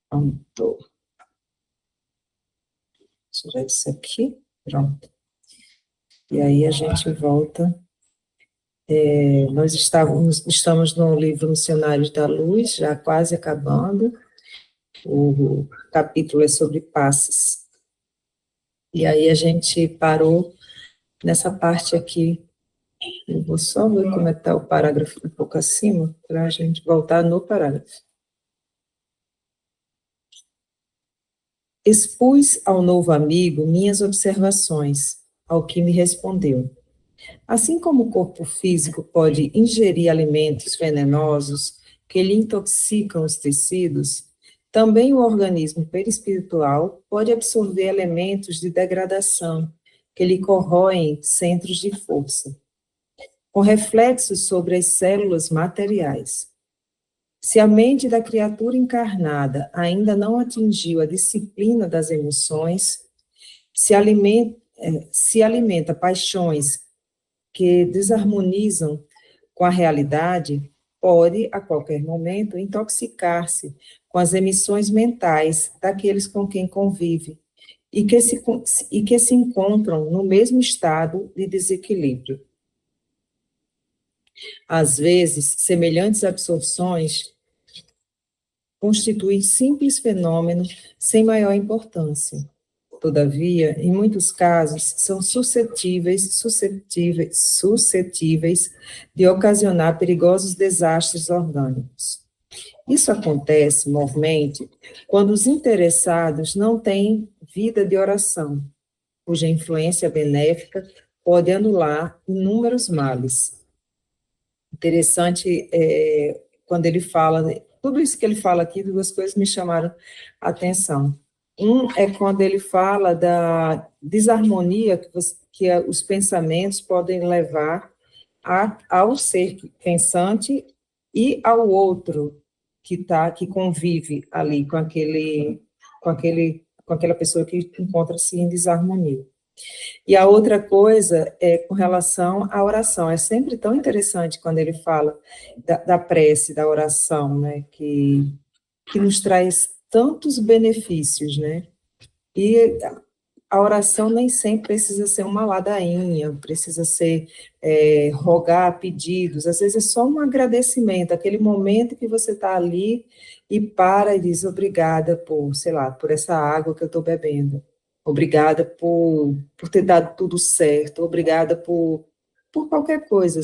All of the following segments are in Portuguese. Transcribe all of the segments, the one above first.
Pronto. Tirar isso aqui, pronto. E aí a gente volta. Nós estamos no livro Missionários da Luz, já quase acabando. O capítulo é sobre passes. E aí a gente parou nessa parte aqui. Eu vou só ver como é que está o parágrafo um pouco acima, para a gente voltar no parágrafo. Expus ao novo amigo minhas observações, ao que me respondeu. Assim como o corpo físico pode ingerir alimentos venenosos que lhe intoxicam os tecidos, também o organismo perispiritual pode absorver elementos de degradação que lhe corroem centros de força, com reflexos sobre as células materiais. Se a mente da criatura encarnada ainda não atingiu a disciplina das emoções, se alimenta paixões que desarmonizam com a realidade, pode, a qualquer momento, intoxicar-se com as emissões mentais daqueles com quem convive e que se encontram no mesmo estado de desequilíbrio. Às vezes, semelhantes absorções constituem simples fenômenos sem maior importância. Todavia, em muitos casos, são suscetíveis de ocasionar perigosos desastres orgânicos. Isso acontece, normalmente, quando os interessados não têm vida de oração, cuja influência benéfica pode anular inúmeros males. Interessante quando ele fala, tudo isso que ele fala aqui, duas coisas me chamaram a atenção. Um é quando ele fala da desarmonia que os pensamentos podem levar ao ser pensante e ao outro que convive ali com aquela pessoa que encontra-se em desarmonia. E a outra coisa é com relação à oração. É sempre tão interessante quando ele fala da prece, da oração, né, que nos traz tantos benefícios, né? E a oração nem sempre precisa ser uma ladainha, precisa ser rogar pedidos, às vezes é só um agradecimento, aquele momento que você está ali e para e diz obrigada por, sei lá, por essa água que eu estou bebendo, obrigada por ter dado tudo certo, obrigada por qualquer coisa,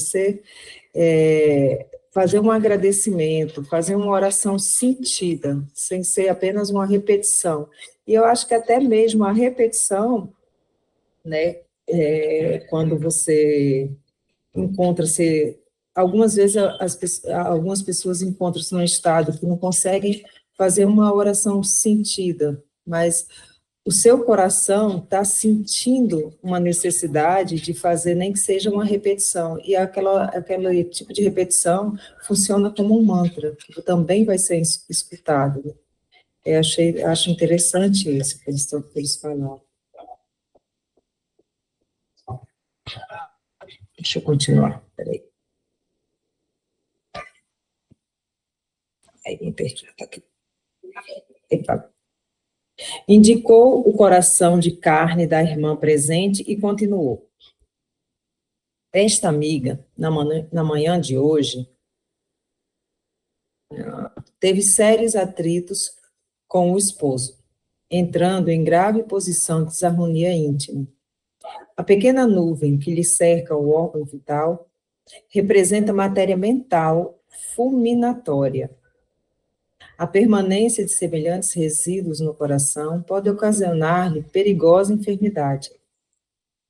fazer um agradecimento, fazer uma oração sentida, sem ser apenas uma repetição. E eu acho que até mesmo a repetição, né, quando você encontra-se, algumas vezes algumas pessoas encontram-se num estado que não conseguem fazer uma oração sentida, mas o seu coração está sentindo uma necessidade de fazer, nem que seja uma repetição, e aquele tipo de repetição funciona como um mantra, que também vai ser escutado, né? Acho interessante isso que eles falaram. Deixa eu continuar, peraí. Aí me perdi, tá aqui. Epa. Indicou o coração de carne da irmã presente e continuou. Esta amiga, na manhã de hoje, teve sérios atritos com o esposo, entrando em grave posição de desarmonia íntima. A pequena nuvem que lhe cerca o órgão vital representa matéria mental fulminatória. A permanência de semelhantes resíduos no coração pode ocasionar-lhe perigosa enfermidade.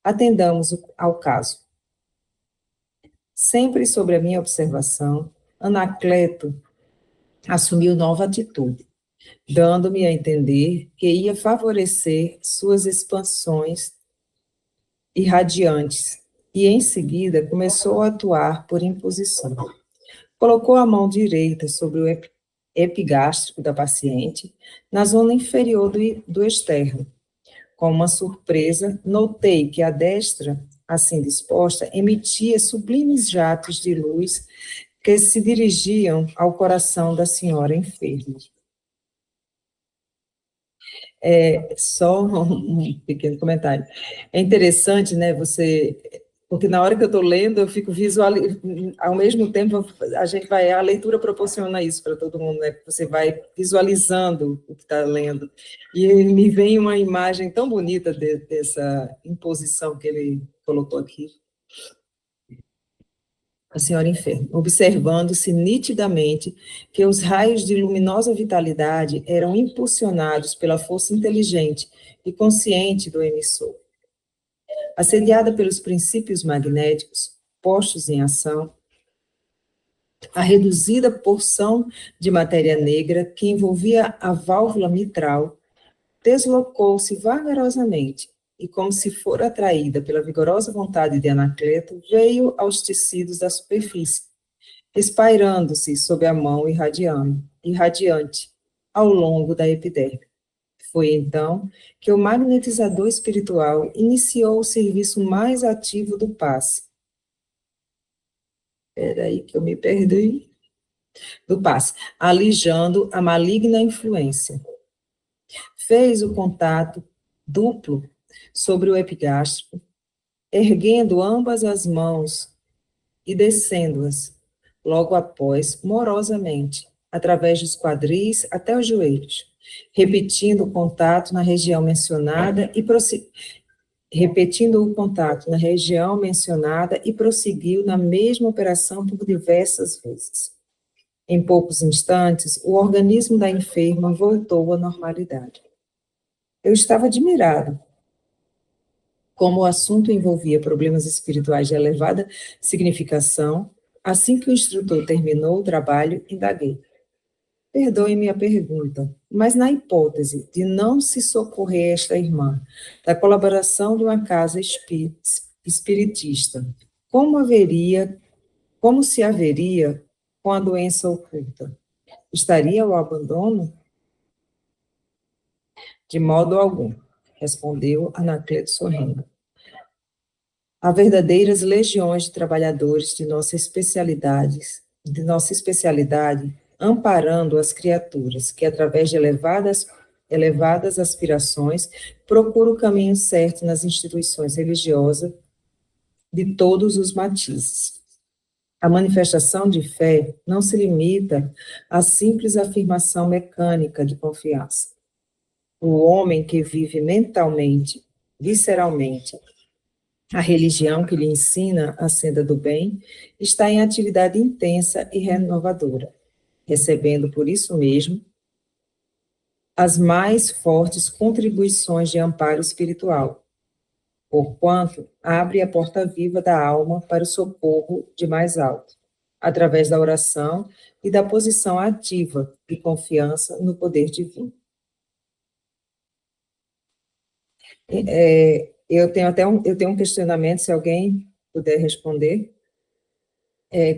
Atendamos ao caso. Sempre sob a minha observação, Anacleto assumiu nova atitude, dando-me a entender que ia favorecer suas expansões irradiantes, e em seguida começou a atuar por imposição. Colocou a mão direita sobre o epigástrico da paciente, na zona inferior do externo. Com uma surpresa, notei que a destra, assim disposta, emitia sublimes jatos de luz que se dirigiam ao coração da senhora enferma. Só um pequeno comentário. É interessante, né, porque na hora que eu estou lendo, eu fico ao mesmo tempo, a leitura proporciona isso para todo mundo, né, você vai visualizando o que está lendo, e me vem uma imagem tão bonita dessa imposição que ele colocou aqui. A senhora enferma, observando-se nitidamente que os raios de luminosa vitalidade eram impulsionados pela força inteligente e consciente do emissor. Assediada pelos princípios magnéticos postos em ação, a reduzida porção de matéria negra que envolvia a válvula mitral deslocou-se vagarosamente e, como se fora atraída pela vigorosa vontade de Anacleto, veio aos tecidos da superfície, espairando-se sob a mão irradiante, ao longo da epiderme. Foi então que o magnetizador espiritual iniciou o serviço mais ativo do passe. Espera aí que eu me perdi. Do passe, alijando a maligna influência. Fez o contato duplo sobre o epigástrico, erguendo ambas as mãos e descendo-as, logo após, morosamente, através dos quadris até os joelhos, repetindo o contato na região mencionada e prosseguiu na mesma operação por diversas vezes. Em poucos instantes, o organismo da enferma voltou à normalidade. Eu estava admirado. Como o assunto envolvia problemas espirituais de elevada significação, assim que o instrutor terminou o trabalho, indaguei. Perdoe-me a pergunta, mas na hipótese de não se socorrer esta irmã da colaboração de uma casa espiritista, como se haveria com a doença oculta? Estaria ao abandono? De modo algum, respondeu Anacleto sorrindo. Há verdadeiras legiões de trabalhadores de nossa especialidade, amparando as criaturas que, através de elevadas aspirações, procuram o caminho certo nas instituições religiosas de todos os matizes. A manifestação de fé não se limita à simples afirmação mecânica de confiança. O homem que vive mentalmente, visceralmente, a religião que lhe ensina a senda do bem está em atividade intensa e renovadora, recebendo por isso mesmo as mais fortes contribuições de amparo espiritual, porquanto abre a porta viva da alma para o socorro de mais alto, através da oração e da posição ativa de confiança no poder divino. Eu tenho um questionamento, se alguém puder responder,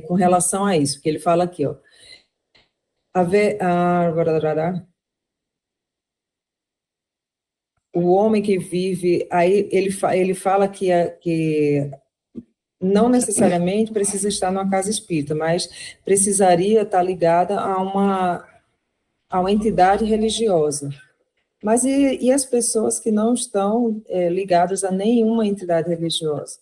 com relação a isso, que ele fala aqui, ó. O homem que vive, aí ele fala que não necessariamente precisa estar numa casa espírita, mas precisaria estar ligada a uma entidade religiosa. Mas e as pessoas que não estão ligadas a nenhuma entidade religiosa?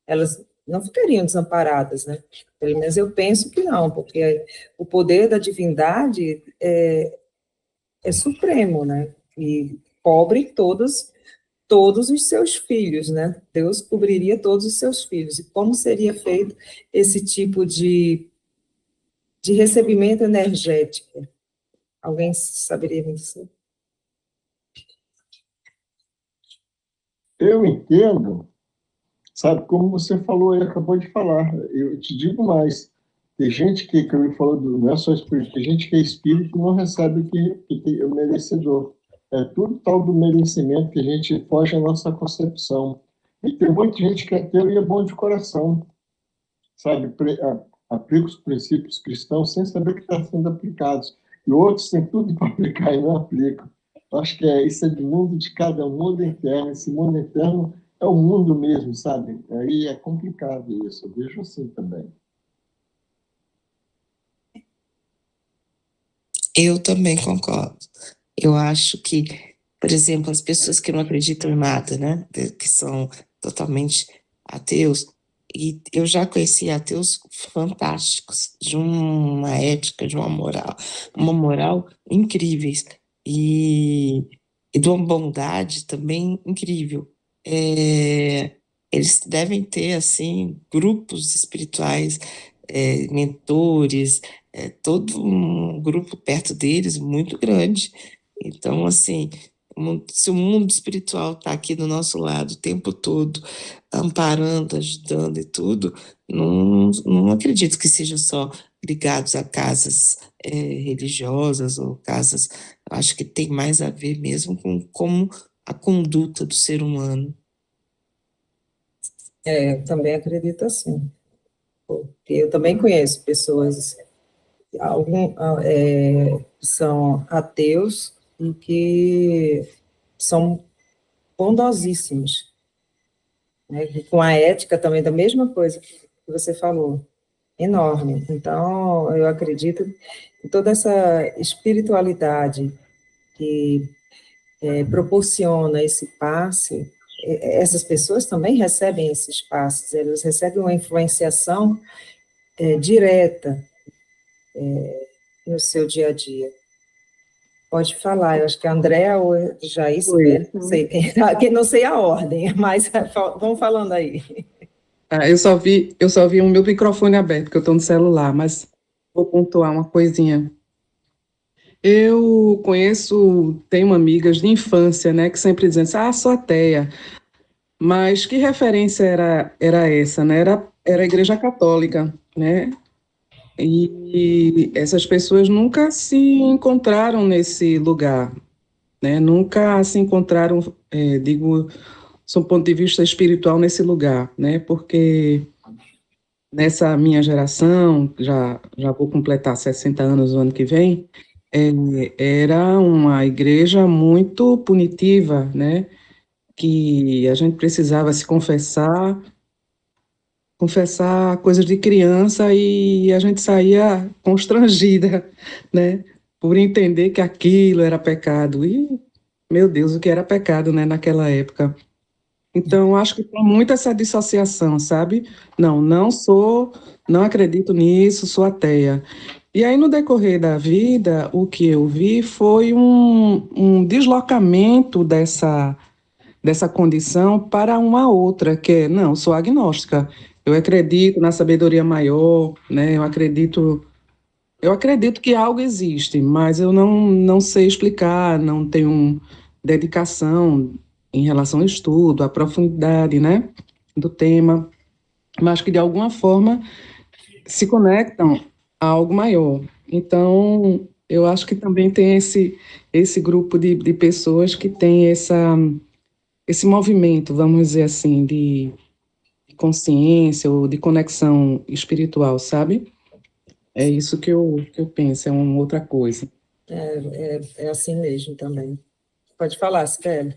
Elas não ficariam desamparadas, né? Pelo menos eu penso que não, porque o poder da divindade é supremo, né? E cobre todos os seus filhos, né? Deus cobriria todos os seus filhos. E como seria feito esse tipo de recebimento energético? Alguém saberia me dizer? Eu entendo, sabe, como você falou e acabou de falar, eu te digo mais, tem gente que eu falo, não é só espírito, tem gente que é espírito e não recebe o que é o merecedor. É tudo tal do merecimento que a gente foge à nossa concepção. E tem muita gente que é teu e é bom de coração, sabe, aplica os princípios cristãos sem saber que está sendo aplicados. E outros têm tudo para aplicar e não aplicam. Acho que isso é do mundo de cada um, mundo interno. Esse mundo interno é o mundo mesmo, sabe? Aí é complicado isso, eu vejo assim também. Eu também concordo. Eu acho que por exemplo, as pessoas que não acreditam em nada, né? Que são totalmente ateus. E eu já conheci ateus fantásticos, de uma ética, de uma moral incríveis. E de uma bondade também incrível. Eles devem ter, assim, grupos espirituais, mentores, todo um grupo perto deles muito grande. Então, assim, se o mundo espiritual está aqui do nosso lado o tempo todo, amparando, ajudando e tudo, não acredito que sejam só ligados a casas religiosas ou casas. Acho que tem mais a ver mesmo com como a conduta do ser humano. Eu também acredito assim, porque eu também conheço pessoas que são ateus e que são bondosíssimos, né? Com a ética também da mesma coisa que você falou, enorme. Então, eu acredito que toda essa espiritualidade que proporciona esse passe, essas pessoas também recebem esses passes, elas recebem uma influenciação direta no seu dia a dia. Pode falar, eu acho que a Andréa ou Jair, não sei quem tá, que não sei a ordem, mas vão falando aí. Eu só vi o meu microfone aberto, porque eu estou no celular, mas vou pontuar uma coisinha. Eu tenho amigas de infância, né, que sempre dizem assim, sou ateia. Mas que referência era essa, né? Era a Igreja Católica, né? E essas pessoas nunca se encontraram nesse lugar, né? Nunca se encontraram, digo, sob o ponto de vista espiritual, nesse lugar, né? Porque nessa minha geração, já vou completar 60 anos no ano que vem, era uma igreja muito punitiva, né? Que a gente precisava se confessar coisas de criança e a gente saía constrangida, né, por entender que aquilo era pecado. E, meu Deus, o que era pecado, né, naquela época. Então, acho que tem muito essa dissociação, sabe? Não acredito nisso, sou ateia. E aí, no decorrer da vida, o que eu vi foi um deslocamento dessa condição para uma outra, que é, não, sou agnóstica. Eu acredito na sabedoria maior, né? Eu acredito que algo existe, mas eu não sei explicar, não tenho dedicação em relação ao estudo, à profundidade, né, do tema, mas que de alguma forma se conectam a algo maior. Então, eu acho que também tem esse grupo de pessoas que tem esse movimento, vamos dizer assim, de consciência ou de conexão espiritual, sabe? É isso que eu penso, é uma outra coisa. É assim mesmo também. Pode falar, Sibeli.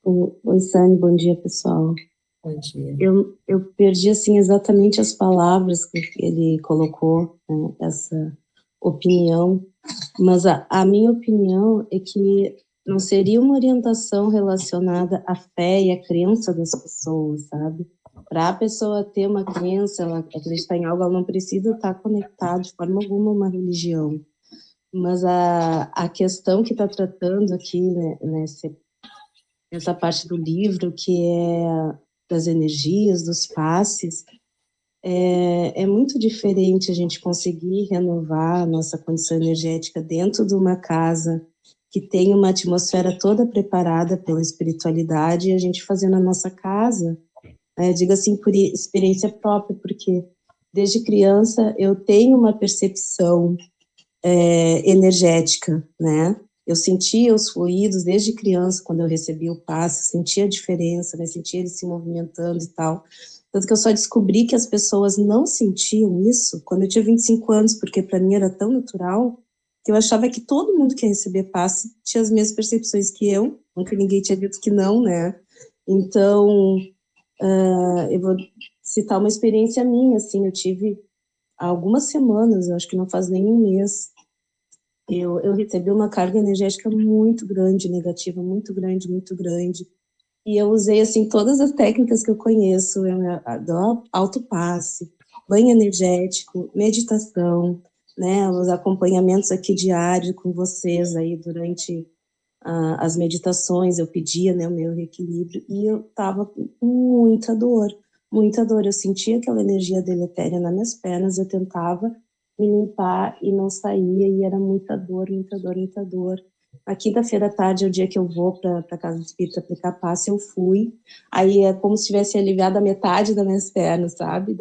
Oi, Sani, bom dia, pessoal. Bom dia. Eu perdi, assim, exatamente as palavras que ele colocou, né, essa opinião, mas a minha opinião é que não seria uma orientação relacionada à fé e à crença das pessoas, sabe? Para a pessoa ter uma crença, ela acreditar em algo, ela não precisa estar conectada de forma alguma a uma religião. Mas a questão que está tratando aqui, né, nessa parte do livro, que é das energias, dos passes, é muito diferente a gente conseguir renovar a nossa condição energética dentro de uma casa que tem uma atmosfera toda preparada pela espiritualidade e a gente fazer na nossa casa, digo assim, por experiência própria, porque desde criança eu tenho uma percepção energética, né? Eu sentia os fluidos desde criança, quando eu recebi o passe, sentia a diferença, né? Sentia eles se movimentando e tal. Tanto que eu só descobri que as pessoas não sentiam isso quando eu tinha 25 anos, porque para mim era tão natural que eu achava que todo mundo que ia receber passe tinha as mesmas percepções que eu, nunca ninguém tinha dito que não, né? Então, eu vou citar uma experiência minha, assim, eu tive há algumas semanas, eu acho que não faz nem um mês, eu recebi uma carga energética muito grande, negativa, muito grande, muito grande. E eu usei, assim, todas as técnicas que eu conheço, do autopasse, banho energético, meditação, né, os acompanhamentos aqui diários com vocês aí durante as meditações, eu pedia, né, o meu reequilíbrio, e eu tava com muita dor, eu sentia aquela energia deletéria nas minhas pernas, eu tentava me limpar e não saía, e era muita dor, muita dor, muita dor. A quinta-feira à tarde é o dia que eu vou para a Casa Espírita aplicar passe, eu fui, aí é como se tivesse aliviado a metade das minhas pernas, sabe,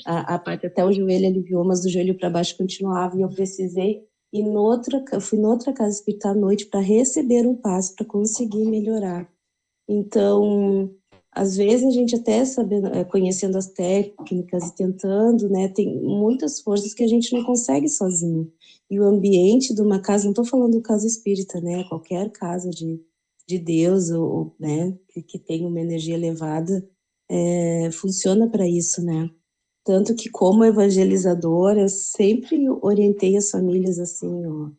a parte até o joelho aliviou, mas do joelho para baixo continuava, e eu precisei ir eu fui noutra Casa Espírita à noite para receber um passe, para conseguir melhorar. Então, às vezes a gente até sabendo, conhecendo as técnicas e tentando, né, tem muitas forças que a gente não consegue sozinho. E o ambiente de uma casa, não estou falando do casa espírita, né, qualquer casa de Deus, ou né, que tem uma energia elevada, funciona para isso, né. Tanto que, como evangelizadora, eu sempre orientei as famílias assim, ó,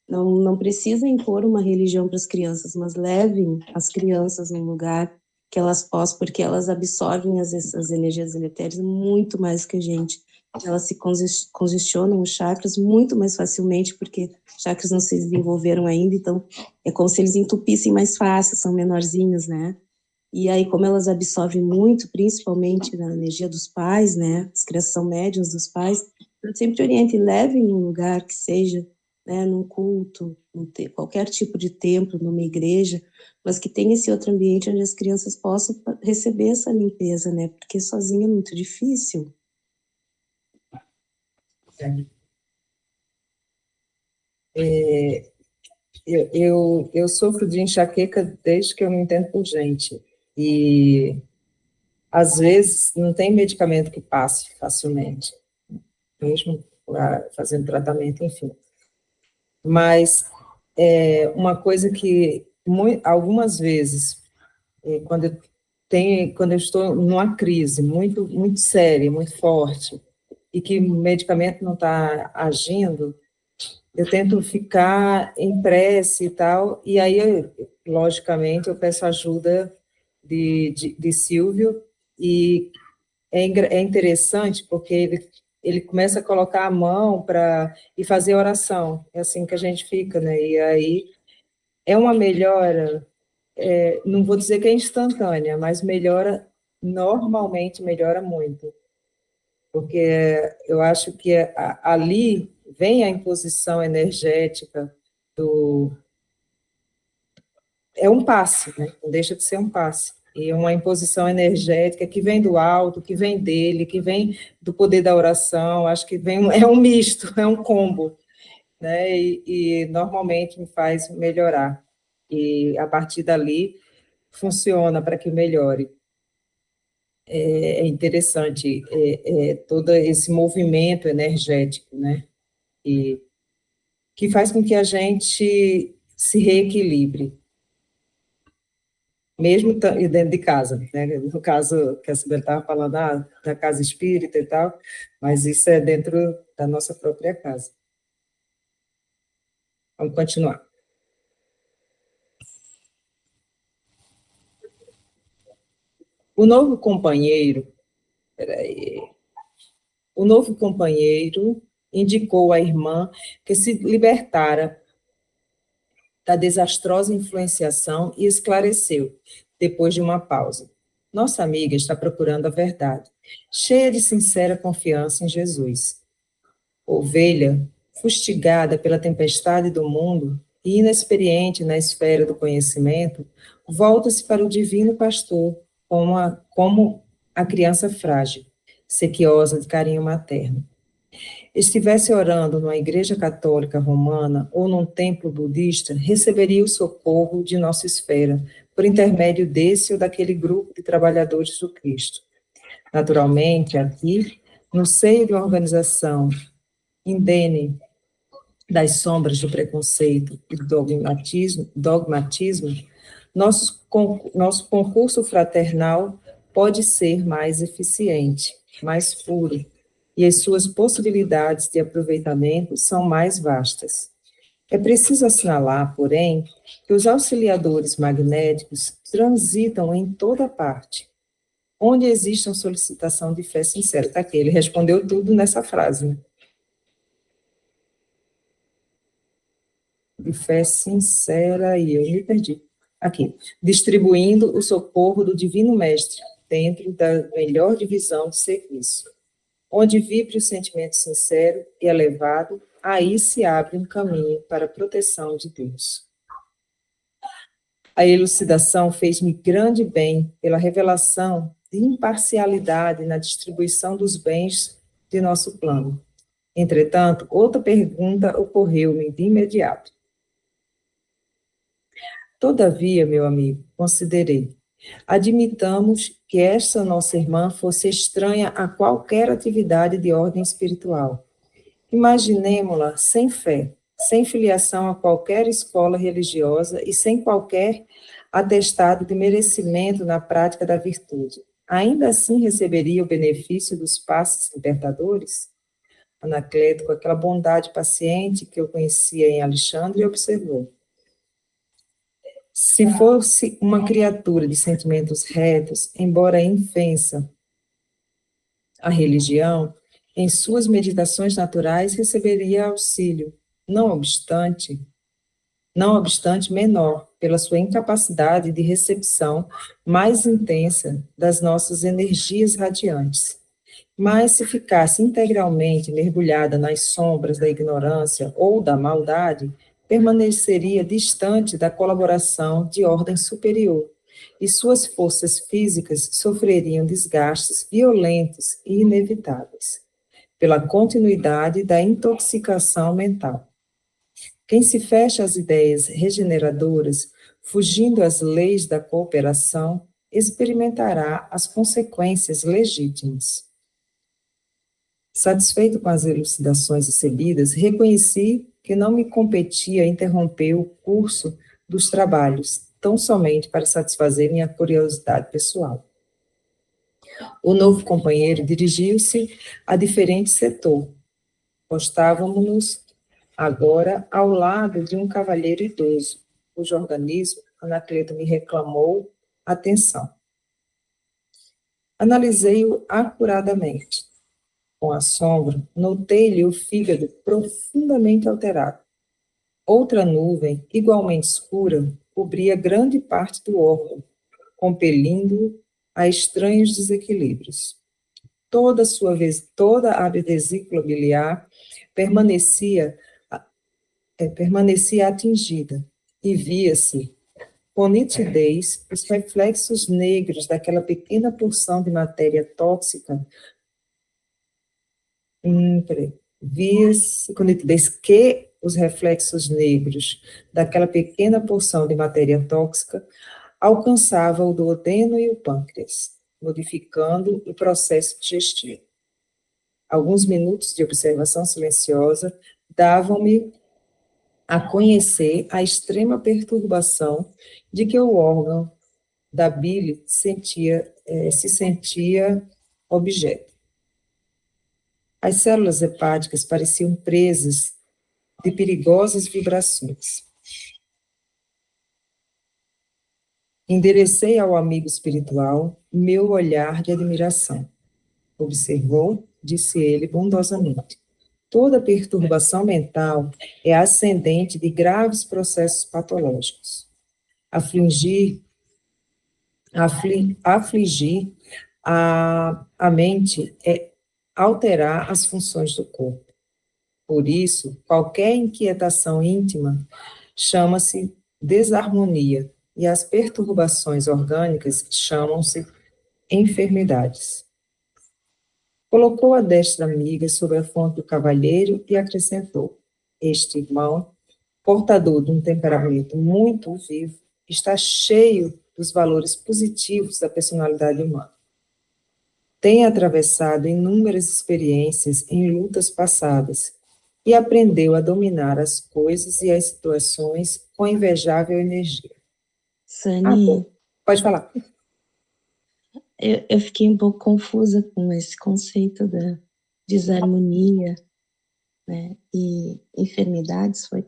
não precisa impor uma religião para as crianças, mas levem as crianças num lugar que elas possam, porque elas absorvem essas energias deletérias muito mais que a gente. Elas se congestionam os chakras muito mais facilmente, porque os chakras não se desenvolveram ainda, então é como se eles entupissem mais fácil, são menorzinhos, né? E aí, como elas absorvem muito, principalmente na energia dos pais, né? As crianças são médiuns dos pais, eu sempre oriento, e levem em um lugar que seja, né, num culto, qualquer tipo de templo, numa igreja, mas que tenha esse outro ambiente onde as crianças possam receber essa limpeza, né? Porque sozinha é muito difícil. Eu sofro de enxaqueca desde que eu me entendo por gente. E, às vezes, não tem medicamento que passe facilmente, mesmo fazendo tratamento, enfim. Mas uma coisa que, algumas vezes, quando eu estou numa crise muito, muito séria, muito forte, e que o medicamento não está agindo, eu tento ficar em prece e tal, e aí, logicamente, eu peço ajuda de Silvio, e é interessante porque ele começa a colocar a mão e fazer oração, é assim que a gente fica, né? E aí é uma melhora, não vou dizer que é instantânea, mas normalmente melhora muito, porque eu acho que ali vem a imposição energética é um passe, né? Não deixa de ser um passe. E uma imposição energética que vem do alto, que vem dele, que vem do poder da oração, acho que é um misto, é um combo, né? E normalmente me faz melhorar. E a partir dali funciona para que melhore. É interessante todo esse movimento energético, né? E que faz com que a gente se reequilibre, mesmo dentro de casa, né? No caso que a Sibeli estava falando, da casa espírita e tal, mas isso é dentro da nossa própria casa. Vamos continuar. O novo companheiro indicou à irmã que se libertara da desastrosa influenciação e esclareceu, depois de uma pausa. Nossa amiga está procurando a verdade, cheia de sincera confiança em Jesus. Ovelha, fustigada pela tempestade do mundo e inexperiente na esfera do conhecimento, volta-se para o divino pastor como a criança frágil, sequiosa de carinho materno. Estivesse orando numa igreja católica romana ou num templo budista, receberia o socorro de nossa esfera, por intermédio desse ou daquele grupo de trabalhadores do Cristo. Naturalmente, aqui, no seio de uma organização indene das sombras do preconceito e do dogmatismo, nosso concurso fraternal pode ser mais eficiente, mais puro, e as suas possibilidades de aproveitamento são mais vastas. É preciso assinalar, porém, que os auxiliadores magnéticos transitam em toda parte, onde existe uma solicitação de fé sincera. Está aqui, ele respondeu tudo nessa frase, né? De fé sincera, e eu me perdi. Aqui, distribuindo o socorro do Divino Mestre, dentro da melhor divisão de serviço. Onde vibre o sentimento sincero e elevado, aí se abre um caminho para a proteção de Deus. A elucidação fez-me grande bem pela revelação de imparcialidade na distribuição dos bens de nosso plano. Entretanto, outra pergunta ocorreu-me de imediato. Todavia, meu amigo, considerei, admitamos que esta nossa irmã fosse estranha a qualquer atividade de ordem espiritual. Imaginemo-la sem fé, sem filiação a qualquer escola religiosa e sem qualquer atestado de merecimento na prática da virtude. Ainda assim receberia o benefício dos passos libertadores? Anacleto, com aquela bondade paciente que eu conhecia em Alexandre, observou. Se fosse uma criatura de sentimentos retos, embora infensa à religião, em suas meditações naturais receberia auxílio, não obstante menor, pela sua incapacidade de recepção mais intensa das nossas energias radiantes. Mas se ficasse integralmente mergulhada nas sombras da ignorância ou da maldade, permaneceria distante da colaboração de ordem superior, e suas forças físicas sofreriam desgastes violentos e inevitáveis, pela continuidade da intoxicação mental. Quem se fecha às ideias regeneradoras, fugindo às leis da cooperação, experimentará as consequências legítimas. Satisfeito com as elucidações recebidas, reconheci que não me competia interromper o curso dos trabalhos, tão somente para satisfazer minha curiosidade pessoal. O novo companheiro dirigiu-se a diferente setor. Postávamos-nos agora ao lado de um cavalheiro idoso, cujo organismo Anacleto me reclamou atenção. Analisei-o acuradamente. Com assombro, notei-lhe o fígado profundamente alterado. Outra nuvem, igualmente escura, cobria grande parte do órgão, compelindo-o a estranhos desequilíbrios. Toda a vesícula biliar permanecia atingida, e via-se com nitidez os reflexos negros daquela pequena porção de matéria tóxica. Via-se com nitidez que os reflexos negros daquela pequena porção de matéria tóxica alcançava o duodeno e o pâncreas, modificando o processo digestivo. Alguns minutos de observação silenciosa davam-me a conhecer a extrema perturbação de que o órgão da bile se sentia objeto. As células hepáticas pareciam presas de perigosas vibrações. Enderecei ao amigo espiritual meu olhar de admiração. Observou, disse ele bondosamente. Toda perturbação mental é ascendente de graves processos patológicos. Afligir a mente é alterar as funções do corpo. Por isso, qualquer inquietação íntima chama-se desarmonia e as perturbações orgânicas chamam-se enfermidades. Colocou a destra amiga sobre a fronte do cavalheiro e acrescentou: este irmão, portador de um temperamento muito vivo, está cheio dos valores positivos da personalidade humana. Tem atravessado inúmeras experiências em lutas passadas e aprendeu a dominar as coisas e as situações com invejável energia. Sani, pode falar. Eu fiquei um pouco confusa com esse conceito da desarmonia, né, e enfermidades, foi?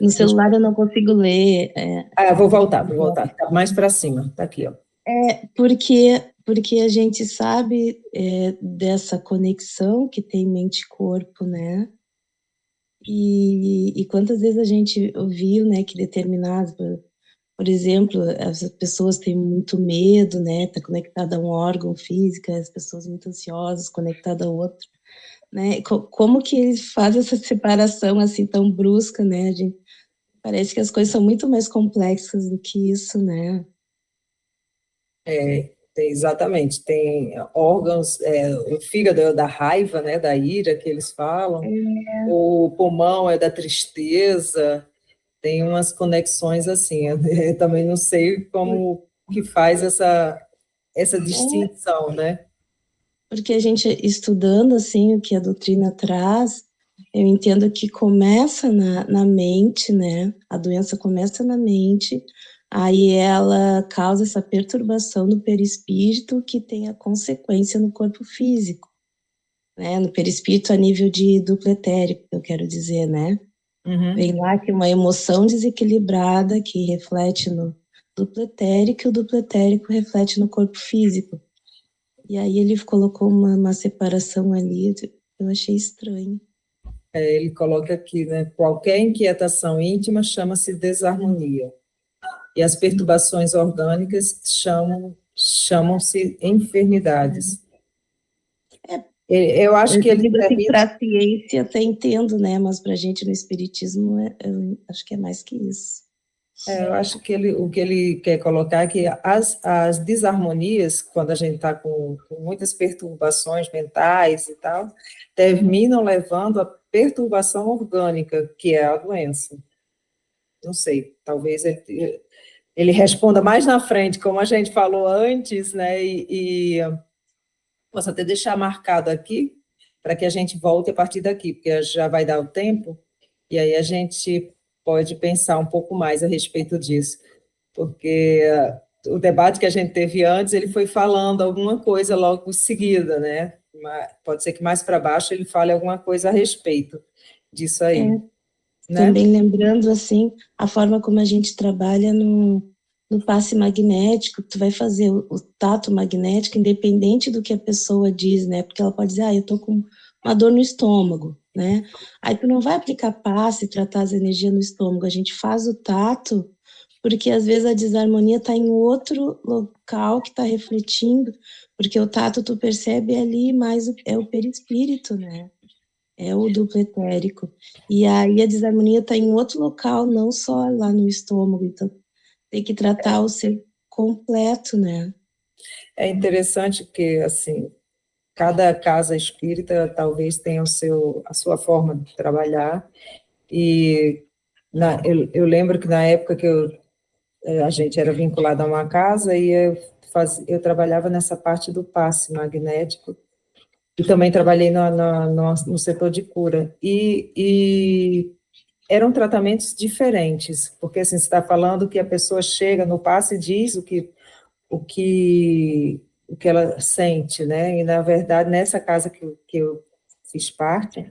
No celular eu não consigo ler. Vou voltar, tá mais para cima, tá aqui, ó. Porque a gente sabe dessa conexão que tem mente e corpo, né? E quantas vezes a gente ouviu, né, que determinadas, por exemplo, as pessoas têm muito medo, né? Tá conectada a um órgão físico, as pessoas muito ansiosas, conectadas a outro, né? Como que eles fazem essa separação assim tão brusca, né? Parece que as coisas são muito mais complexas do que isso, né? Exatamente, tem órgãos, o fígado é da raiva, né, da ira que eles falam, o pulmão é da tristeza, tem umas conexões assim, eu também não sei como que faz essa distinção, né? Porque a gente estudando assim o que a doutrina traz, eu entendo que começa na mente, né? A doença começa na mente, aí ela causa essa perturbação no perispírito que tem a consequência no corpo físico, né? No perispírito a nível de duplo etérico, eu quero dizer, né? Vem lá que uma emoção desequilibrada que reflete no duplo etérico e o duplo etérico reflete no corpo físico. E aí ele colocou uma separação ali, eu achei estranho. Ele coloca aqui, né? Qualquer inquietação íntima chama-se desarmonia. E as perturbações orgânicas chamam-se enfermidades. Eu acho que ele assim, para a ciência até entendo, né? Mas para a gente no espiritismo, eu acho que é mais que isso. Eu acho que o que ele quer colocar é que as desarmonias, quando a gente está com muitas perturbações mentais e tal, terminam levando a perturbação orgânica, que é a doença. Não sei, talvez ele responda mais na frente, como a gente falou antes, né? E posso até deixar marcado aqui, para que a gente volte a partir daqui, porque já vai dar o tempo, e aí a gente pode pensar um pouco mais a respeito disso, porque o debate que a gente teve antes, ele foi falando alguma coisa logo em seguida, né? Pode ser que mais para baixo ele fale alguma coisa a respeito disso aí. Né? Também lembrando, assim, a forma como a gente trabalha no passe magnético, tu vai fazer o tato magnético, independente do que a pessoa diz, né? Porque ela pode dizer, eu tô com uma dor no estômago, né? Aí tu não vai aplicar passe e tratar as energias no estômago, a gente faz o tato, porque às vezes a desarmonia está em outro local que está refletindo, porque o tato tu percebe ali, mais é o perispírito, né? É o duplo etérico. E aí a desarmonia está em outro local, não só lá no estômago. Então, tem que tratar o ser completo, né? É interessante que, assim, cada casa espírita talvez tenha a sua forma de trabalhar. E eu lembro que na época que a gente era vinculado a uma casa e eu trabalhava nessa parte do passe magnético. E também trabalhei no setor de cura. E eram tratamentos diferentes, porque assim, você está falando que a pessoa chega no passe e diz o que ela sente, né? E, na verdade, nessa casa que eu fiz parte,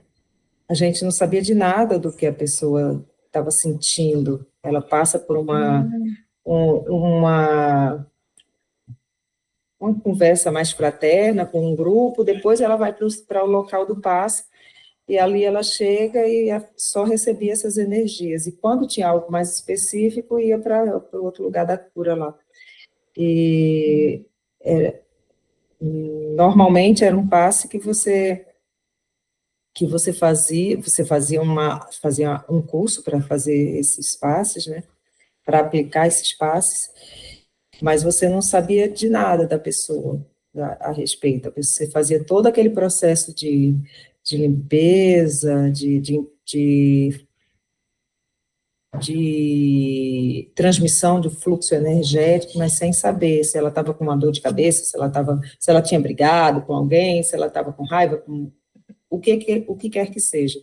a gente não sabia de nada do que a pessoa estava sentindo. Ela passa por uma conversa mais fraterna com um grupo, depois ela vai para o local do passe, e ali ela chega e só recebia essas energias. E quando tinha algo mais específico, ia para o outro lugar da cura lá. E normalmente era um passe que você fazia um curso para fazer esses passes, né? Para aplicar esses passes, mas você não sabia de nada da pessoa a respeito. Você fazia todo aquele processo de limpeza, de transmissão do fluxo energético, mas sem saber se ela estava com uma dor de cabeça, se ela tinha brigado com alguém, se ela estava com raiva, com o que quer que seja.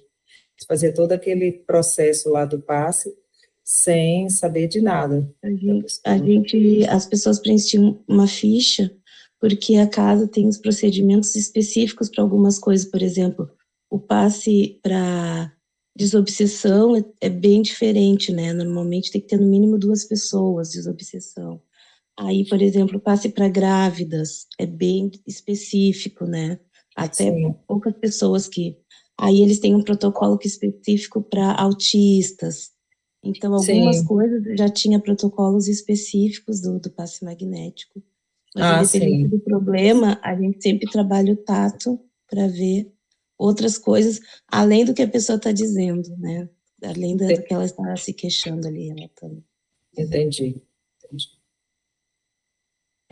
Fazer todo aquele processo lá do passe sem saber de nada. As pessoas preenchiam uma ficha porque a casa tem os procedimentos específicos para algumas coisas, por exemplo, o passe para desobsessão é bem diferente, né? Normalmente tem que ter no mínimo 2 pessoas, desobsessão. Aí, por exemplo, passe para grávidas, é bem específico, né? Até Sim. poucas pessoas que... Aí eles têm um protocolo específico para autistas. Então, algumas Sim. coisas já tinha protocolos específicos do passe magnético. Mas, independente Sim. do problema, a gente sempre trabalha o tato para ver outras coisas, além do que a pessoa está dizendo, né? Além do que ela está se queixando ali, relatando. Entendi.